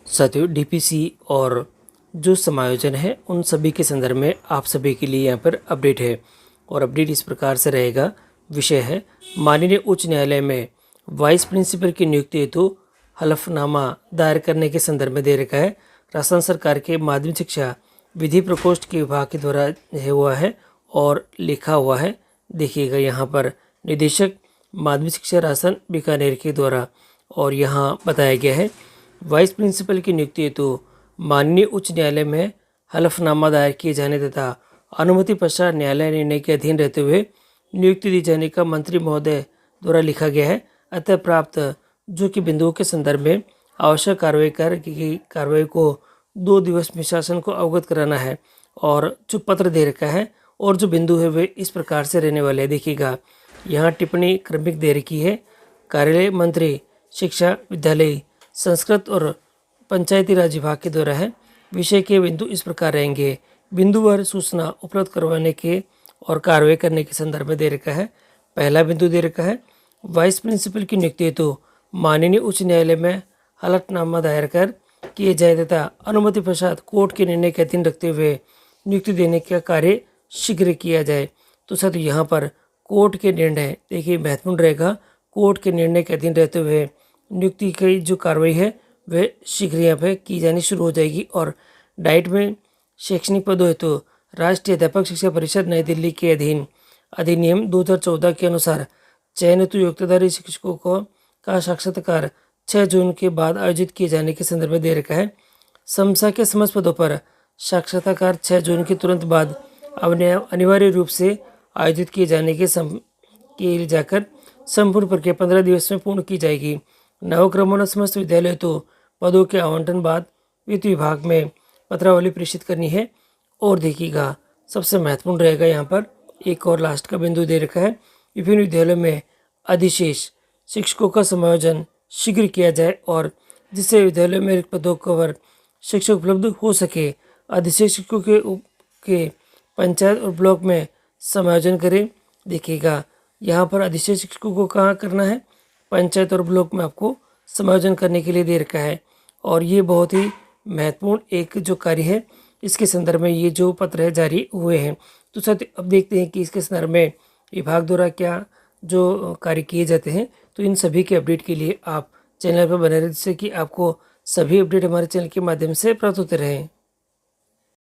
साथियों, डीपीसी और जो समायोजन है उन सभी के संदर्भ में आप सभी के लिए यहाँ पर अपडेट है। और अपडेट इस प्रकार से रहेगा। विषय है माननीय उच्च न्यायालय में वाइस प्रिंसिपल की नियुक्ति हेतु हलफनामा दायर करने के संदर्भ में दे रखा है। राजस्थान सरकार के माध्यमिक शिक्षा विधि प्रकोष्ठ के विभाग के द्वारा हुआ है और लिखा हुआ है। देखिएगा यहाँ पर निदेशक माध्यमिक शिक्षा राजस्थान बीकानेर के द्वारा, और यहाँ बताया गया है वाइस प्रिंसिपल की नियुक्ति हेतु माननीय उच्च न्यायालय में हलफनामा दायर किए जाने तथा अनुमति पश्चात न्यायालय निर्णय के अधीन रहते हुए नियुक्ति दी जाने का मंत्री महोदय द्वारा लिखा गया है। अतः प्राप्त जो कि बिंदुओं के संदर्भ में आवश्यक कार्रवाई को 2 दिवस में शासन को अवगत कराना है। और जो पत्र दे रखा है और जो बिंदु है वे इस प्रकार से रहने वाले हैं। देखिएगा यहाँ टिप्पणी क्रमिक दे रखी है। कार्यालय मंत्री शिक्षा विद्यालय संस्कृत और पंचायती राज विभाग के द्वारा है। विषय के बिंदु इस प्रकार रहेंगे। बिंदुवार सूचना उपलब्ध करवाने के और कार्रवाई करने के संदर्भ में दे रखा है। पहला बिंदु दे रखा है वाइस प्रिंसिपल की नियुक्ति हेतु माननीय उच्च न्यायालय में हलफनामा दायर कर किए जाए तथा अनुमति पश्चात कोर्ट के निर्णय के अधीन रखते हुए नियुक्ति देने का कार्य शीघ्र किया जाए। तो साथियों यहाँ पर कोर्ट के निर्णय देखिए महत्वपूर्ण रहेगा। कोर्ट के निर्णय के अधीन रहते हुए नियुक्ति की जो कार्रवाई है वह शीघ्र यहाँ पे की जानी शुरू हो जाएगी। और डाइट में शैक्षणिक पदों हेतु राष्ट्रीय अध्यापक शिक्षा परिषद नई दिल्ली के अधीन अधिनियम 2014 के अनुसार चयन हेतु योग्यताधारी शिक्षकों का साक्षात्कार 6 जून के बाद आयोजित किए जाने के संदर्भ में दे रखा है। समसा के समस्त पदों पर साक्षात्कार 6 जून के तुरंत बाद अनिवार्य रूप से आयोजित किए जाने के जाकर संपूर्ण प्रक्रिया 15 दिवस में पूर्ण की जाएगी। नवक्रमोन्नत समस्त विद्यालय तो पदों के आवंटन बाद वित्त विभाग में पत्रावली प्रेषित करनी है। और देखिएगा सबसे महत्वपूर्ण रहेगा यहाँ पर एक और लास्ट का बिंदु दे रखा है। विभिन्न विद्यालयों में अधिशेष शिक्षकों का समायोजन शीघ्र किया जाए और जिससे विद्यालयों में रिक्त पदों पर शिक्षक उपलब्ध हो सके। अधिशेष शिक्षकों के पंचायत और ब्लॉक में समायोजन करें। देखिएगा यहाँ पर अधिशेष शिक्षकों को कहाँ करना है, पंचायत और ब्लॉक में आपको समायोजन करने के लिए दे रखा है। और ये बहुत ही महत्वपूर्ण एक जो कार्य है, इसके संदर्भ में ये जो पत्र है जारी हुए हैं। तो साथ अब देखते हैं कि इसके संदर्भ में विभाग द्वारा क्या जो कार्य किए जाते हैं। तो इन सभी के अपडेट के लिए आप चैनल पर बने रहें जिससे कि आपको सभी अपडेट हमारे चैनल के माध्यम से प्राप्त होते रहें।